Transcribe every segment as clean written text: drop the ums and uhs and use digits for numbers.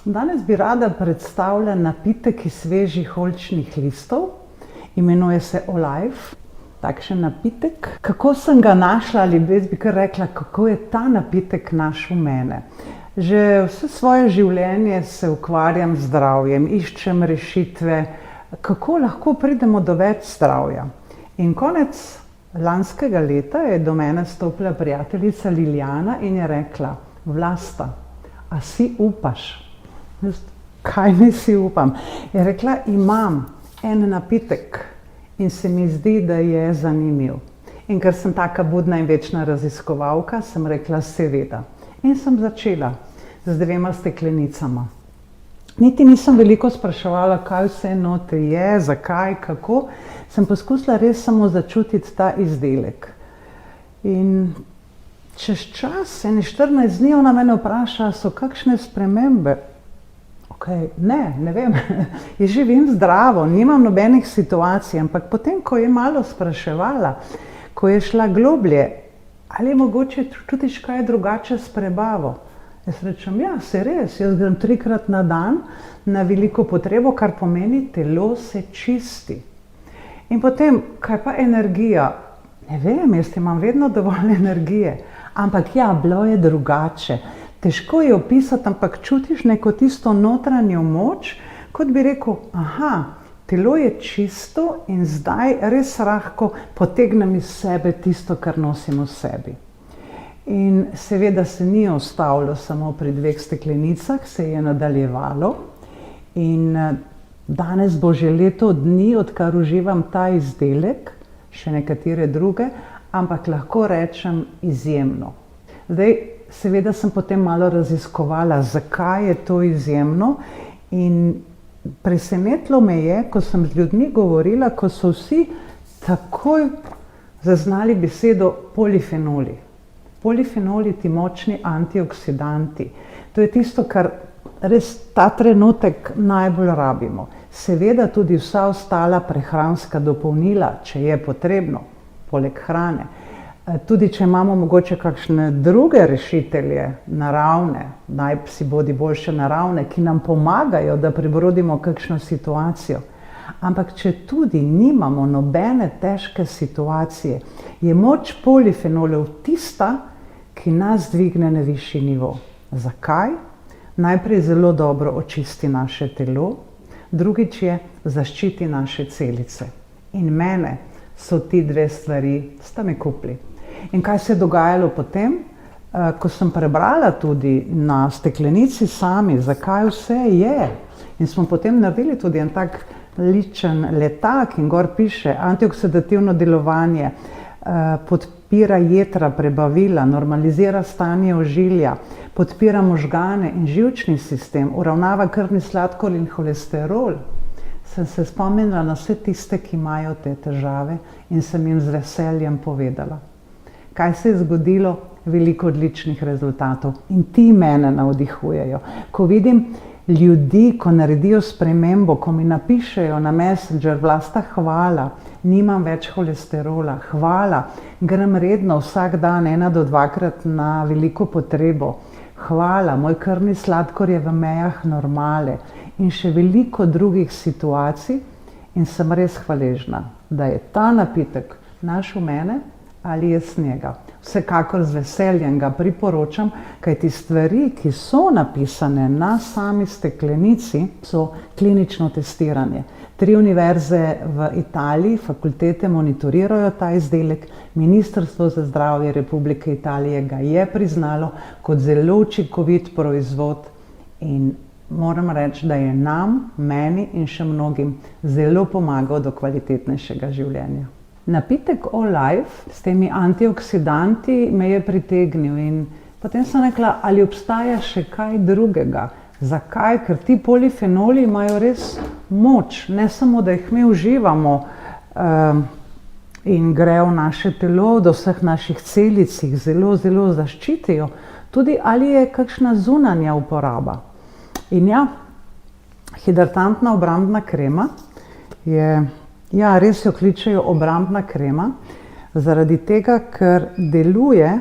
Danes bi rada predstavila napitek iz svežih oljčnih listov, imenuje se Olive, takšen napitek. Kako sem ga našla, ali bi kar rekla, kako je ta napitek našel mene. Že vse svoje življenje se ukvarjam z zdravjem, iščem rešitve, kako lahko pridemo do več zdravja. In konec lanskega leta je do mene stopila prijateljica Liljana in je rekla: Vlasta, a si upaš? Kaj naj si upam? Je rekla: imam en napitek in se mi zdi, da je zanimiv. In ker sem taka budna in večna raziskovalka, sem rekla: seveda. In sem začela z 2 steklenicama. Niti nisem veliko spraševala, kaj vse notri je, zakaj, kako. Sem poskusila res samo začutiti ta izdelek. In čez čas, 14 dni, ona mene vpraša, so kakšne spremembe? Ne vem, jaz živim zdravo, nimam nobenih situacij, ampak potem, ko je malo spraševala, ko je šla globlje, ali je mogoče čutiš kaj drugače s prebavo? Jaz rečem: ja, se res, jaz grem 3-krat na dan na veliko potrebo, kar pomeni, telo se čisti. In potem, kaj pa energija? Ne vem, jaz imam vedno dovolj energije, ampak ja, bilo je drugače. Težko je opisati, ampak čutiš neko tisto notranjo moč, kot bi rekel: aha, telo je čisto in zdaj res lahko potegnem iz sebe tisto, kar nosim v sebi. In seveda se ni ostalo samo pri 2 steklenicah, se je nadaljevalo. In danes bo že leto dni, odkar uživam ta izdelek, še nekatere druge, ampak lahko rečem izjemno. Zdaj, seveda sem potem malo raziskovala, zakaj je to izjemno, in presenetilo me je, ko sem z ljudmi govorila, ko so vsi takoj zaznali besedo polifenoli. Polifenoli, ti močni antioksidanti. To je tisto, kar res ta trenutek najbolj rabimo. Seveda tudi vsa ostala prehranska dopolnila, če je potrebno, poleg hrane. Tudi če imamo mogoče kakšne druge rešitelje, naravne, naj si bodi boljše naravne, ki nam pomagajo, da prebrodimo kakšno situacijo. Ampak če tudi nimamo nobene težke situacije, je moč polifenolov tista, ki nas dvigne na višji nivo. Zakaj? Najprej zelo dobro očisti naše telo, drugič je zaščiti naše celice. In mene so ti 2 stvari, sta me kupili. In kaj se je dogajalo potem? Ko sem prebrala tudi na steklenici sami, zakaj vse je. In smo potem naredili tudi en tak ličen letak in gor piše: antioksidativno delovanje, podpira jetra, prebavila, normalizira stanje ožilja, podpira možgane in živčni sistem, uravnava krvni sladkor in holesterol. Sem se spomnila na vse tiste, ki imajo te težave, in sem jim z veseljem povedala. Kaj se je zgodilo? Veliko odličnih rezultatov. In ti mene navdihujejo. Ko vidim ljudi, ko naredijo spremembo, ko mi napišejo na Messenger: Vlasta, hvala, nimam več holesterola, hvala, grem redno vsak dan 1 do 2-krat na veliko potrebo, hvala, moj krvni sladkor je v mejah normale, in še veliko drugih situacij. In sem res hvaležna, da je ta napitek našel mene ali jaz njega. Vsekakor z veseljem ga priporočam, kajti stvari, ki so napisane na sami steklenici, so klinično testiranje. 3 univerze v Italiji, fakultete monitorirajo ta izdelek, Ministrstvo za zdravje Republike Italije ga je priznalo kot zelo učinkovit proizvod in moram reči, da je nam, meni in še mnogim zelo pomagal do kvalitetnejšega življenja. Napitek Olive s temi antioksidanti me je pritegnil in potem sem rekla, ali obstaja še kaj drugega. Zakaj? Ker ti polifenoli imajo res moč, ne samo, da jih mi uživamo in grejo v naše telo, do vseh naših celic jih zelo, zelo zaščitijo, tudi ali je kakšna zunanja uporaba. In ja, hidratantna obrambna krema je, ja, res jo kličejo obrambna krema, zaradi tega, ker deluje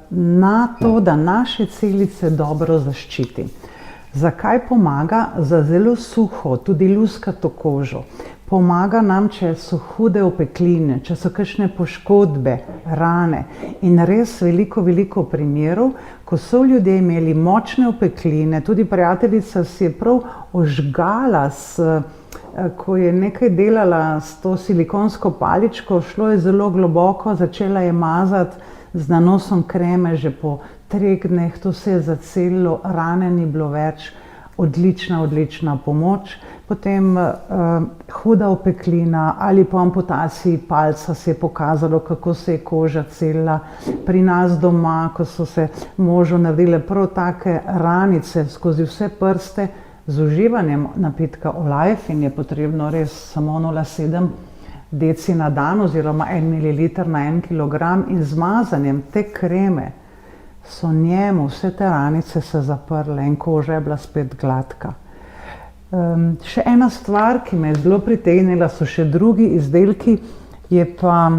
na to, da naše celice dobro zaščiti. Zakaj pomaga? Za zelo suho, tudi luskato kožo. Pomaga nam, če so hude opekline, če so kakšne poškodbe, rane. In res veliko primerov, ko so ljudje imeli močne opekline, tudi prijateljica si je prav ožgala, ko je nekaj delala s to silikonsko paličko, šlo je zelo globoko, začela je mazati z nanosom kreme že po 3 dneh, to se je zacelilo, rane ni bilo več, odlična pomoč. Potem huda opeklina ali po amputaciji palca se je pokazalo, kako se je koža celila. Pri nas doma, ko so se možu naredile prav take ranice skozi vse prste, z uživanjem napitka Olive, in je potrebno res samo 0,7 deci na dan oziroma 1 ml na 1 kg, in z mazanjem te kreme so njemu vse te ranice se zaprle in koža je bila spet gladka. Še ena stvar, ki me je zelo pritegnila, so še drugi izdelki, je pa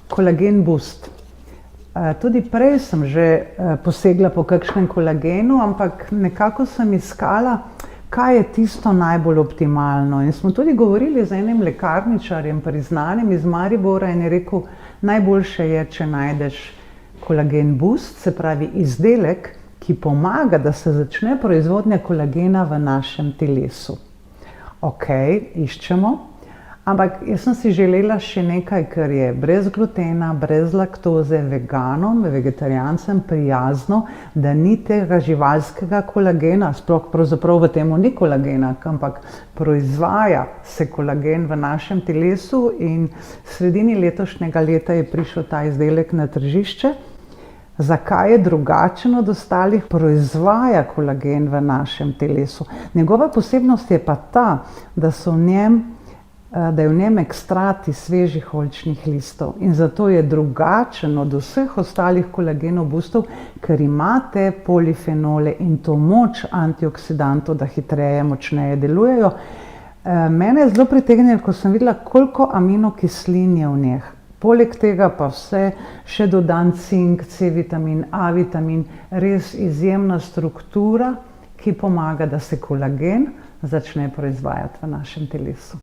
kolagen boost. Tudi prej sem že posegla po kakšnem kolagenu, ampak nekako sem iskala, kaj je tisto najbolj optimalno. In smo tudi govorili z enim lekarničarjem, priznanim iz Maribora, in je rekel, najboljše je, če najdeš kolagen boost, se pravi izdelek, ki pomaga, da se začne proizvodnja kolagena v našem telesu. Ok, iščemo, ampak jaz sem si želela še nekaj, kar je brez glutena, brez laktoze, veganom, vegetarijancem prijazno, da ni tega živalskega kolagena, sploh pravzaprav v temu ni kolagena, ampak proizvaja se kolagen v našem telesu, in v sredini letošnjega leta je prišel ta izdelek na tržišče. Zakaj je drugačen od ostalih? Proizvaja kolagen v našem telesu. Njegova posebnost je pa ta, da je v njem ekstrakt iz svežih oljčnih listov, in zato je drugačen od vseh ostalih kolagenov boostov, ker ima te polifenole in to moč antioksidantov, da hitreje, močneje delujejo. Mene je zelo pritegnilo, ko sem videla, koliko aminokislin je v njih. Poleg tega pa vse še dodan cink, C vitamin, A vitamin, res izjemna struktura, ki pomaga, da se kolagen začne proizvajati v našem telesu.